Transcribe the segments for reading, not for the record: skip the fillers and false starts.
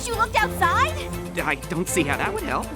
Haven't you looked outside? I don't see how that would help.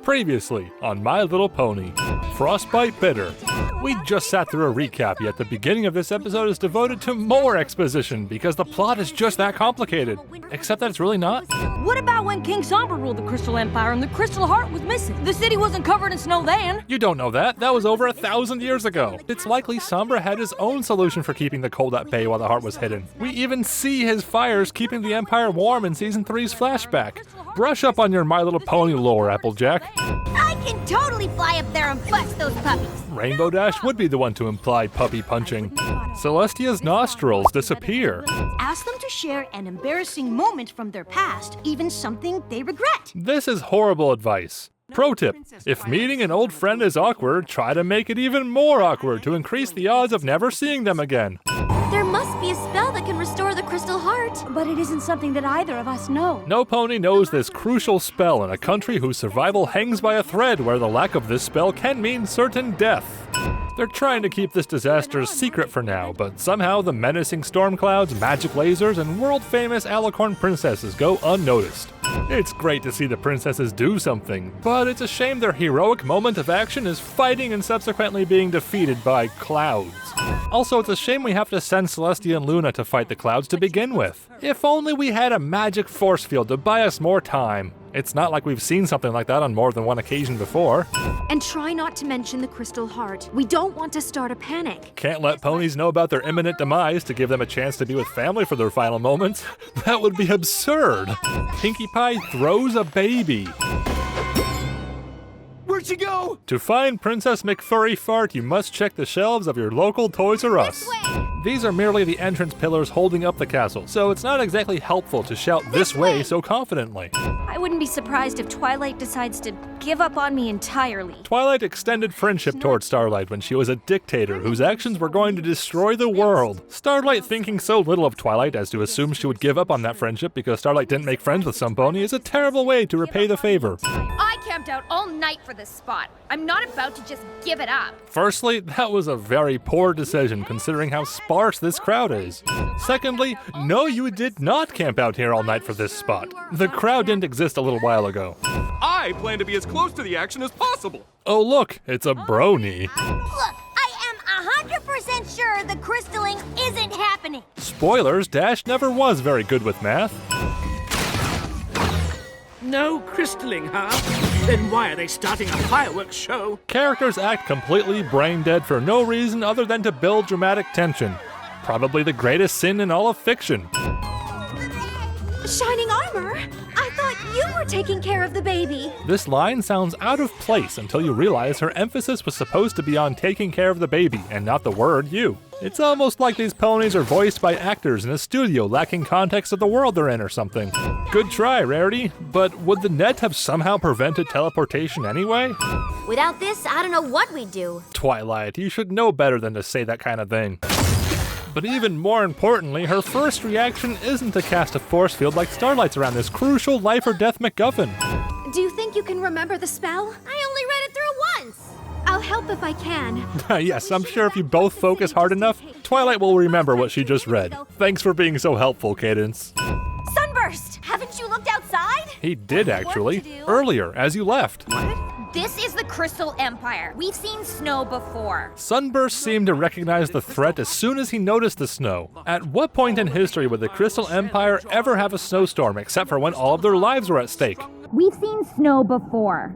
Previously on My Little Pony, Frostbite Bitter. We just sat through a recap, yet the beginning of this episode is devoted to more exposition because the plot is just that complicated. Except that it's really not. What about when King Sombra ruled the Crystal Empire and the Crystal Heart was missing? The city wasn't covered in snow then. You don't know that. That was over 1,000 years ago. It's likely Sombra had his own solution for keeping the cold at bay while the heart was hidden. We even see his fires keeping the Empire warm in Season 3's flashback. Brush up on your My Little Pony lore, Applejack. I can totally fly up there and bust those puppies. Rainbow Dash would be the one to imply puppy punching. Celestia's nostrils disappear. Ask them to share an embarrassing moment from their past, even something they regret. This is horrible advice. Pro tip, if meeting an old friend is awkward, try to make it even more awkward to increase the odds of never seeing them again. There must be a spell that can restore the Crystal Heart. But it isn't something that either of us know. No pony knows this crucial spell in a country whose survival hangs by a thread where the lack of this spell can mean certain death. They're trying to keep this disaster secret for now, but somehow the menacing storm clouds, magic lasers, and world-famous alicorn princesses go unnoticed. It's great to see the princesses do something, but it's a shame their heroic moment of action is fighting and subsequently being defeated by clouds. Also, it's a shame we have to send Celestia and Luna to fight the clouds to begin with. If only we had a magic force field to buy us more time. It's not like we've seen something like that on more than one occasion before. And try not to mention the Crystal Heart. We don't want to start a panic. Can't let ponies know about their imminent demise to give them a chance to be with family for their final moments. That would be absurd. Pinkie Pie throws a baby. Where'd she go? To find Princess McFurry Fart, you must check the shelves of your local Toys R Us. These are merely the entrance pillars holding up the castle, so it's not exactly helpful to shout this way so confidently. I wouldn't be surprised if Twilight decides to give up on me entirely. Twilight extended friendship towards Starlight when she was a dictator whose actions were going to destroy the world. Starlight thinking so little of Twilight as to assume she would give up on that friendship because Starlight didn't make friends with some pony is a terrible way to repay the favor. I camped out all night for this spot. I'm not about to just give it up. Firstly, that was a very poor decision considering how sparse this crowd is. Secondly, no, you did not camp out here all night for this spot. The crowd didn't exist a little while ago. I plan to be as close to the action as possible. Oh look, it's a brony. Look, I am 100% sure the crystalling isn't happening. Spoilers, Dash never was very good with math. No crystalling, huh? Then why are they starting a fireworks show? Characters act completely brain dead for no reason other than to build dramatic tension. Probably the greatest sin in all of fiction. Shining armor? I thought you were taking care of the baby. This line sounds out of place until you realize her emphasis was supposed to be on taking care of the baby and not the word you. It's almost like these ponies are voiced by actors in a studio lacking context of the world they're in or something. Good try, Rarity, but would the net have somehow prevented teleportation anyway? Without this, I don't know what we'd do. Twilight, you should know better than to say that kind of thing. But even more importantly, her first reaction isn't to cast a force field like Starlight's around this crucial life or death MacGuffin. Do you think you can remember the spell? I only read it through once. I'll help if I can. Yes, I'm sure if you both focus hard enough, Twilight will remember what she just read. Thanks for being so helpful, Cadence. Sunburst! Haven't you looked outside? He did actually, earlier, as you left. This is the Crystal Empire. We've seen snow before. Sunburst seemed to recognize the threat as soon as he noticed the snow. At what point in history would the Crystal Empire ever have a snowstorm except for when all of their lives were at stake? We've seen snow before.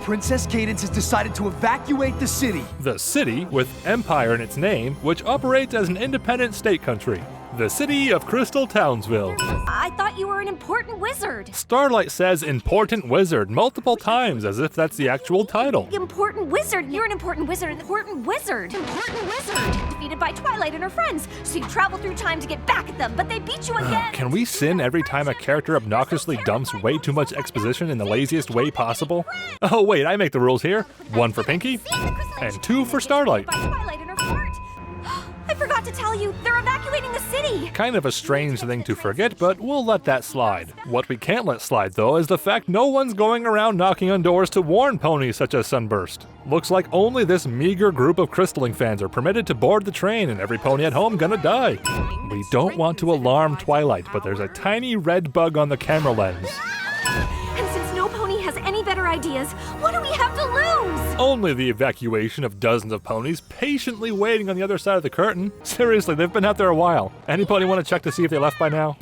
Princess Cadence has decided to evacuate the city. The city, with Empire in its name, which operates as an independent state country. The city of Crystal Townsville. I thought you were an important wizard. Starlight says important wizard multiple times as if that's the actual title. Important wizard. You're an important wizard. Important wizard. Important wizard. Defeated by Twilight and her friends. So you travel through time to get back at them, but they beat you again. Can we sin every time a character obnoxiously dumps way too much exposition in the laziest way possible? Oh wait, I make the rules here. 1 for Pinkie, and 2 for Starlight. By Twilight and her fart. forgot to tell you, they're evacuating the city! Kind of a strange thing to forget, but we'll let that slide. What we can't let slide, though, is the fact no one's going around knocking on doors to warn ponies such as Sunburst. Looks like only this meager group of Crystaling fans are permitted to board the train, and every pony at home gonna die. We don't want to alarm Twilight, but there's a tiny red bug on the camera lens. And since no pony has any better ideas, what do we have to lose? Only the evacuation of dozens of ponies patiently waiting on the other side of the curtain. Seriously, they've been out there a while. Any pony want to check to see if they left by now?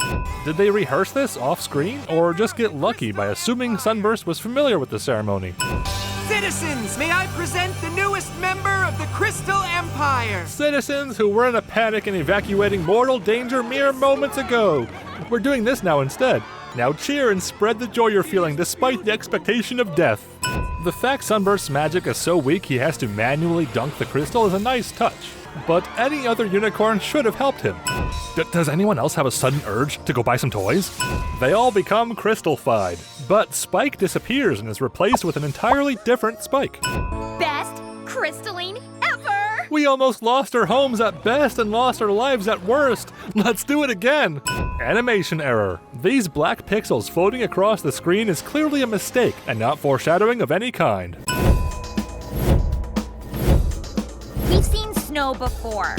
Did they rehearse this off-screen, or just get lucky by assuming Sunburst was familiar with the ceremony? Citizens, may I present the newest member of the Crystal Empire? Citizens who were in a panic and evacuating mortal danger mere moments ago. We're doing this now instead. Now cheer and spread the joy you're feeling despite the expectation of death. The fact Sunburst's magic is so weak he has to manually dunk the crystal is a nice touch, but any other unicorn should have helped him. Does anyone else have a sudden urge to go buy some toys? They all become crystalfied, but Spike disappears and is replaced with an entirely different Spike. Best crystalline ever! We almost lost our homes at best and lost our lives at worst. Let's do it again. Animation error. These black pixels floating across the screen is clearly a mistake and not foreshadowing of any kind. We've seen snow before.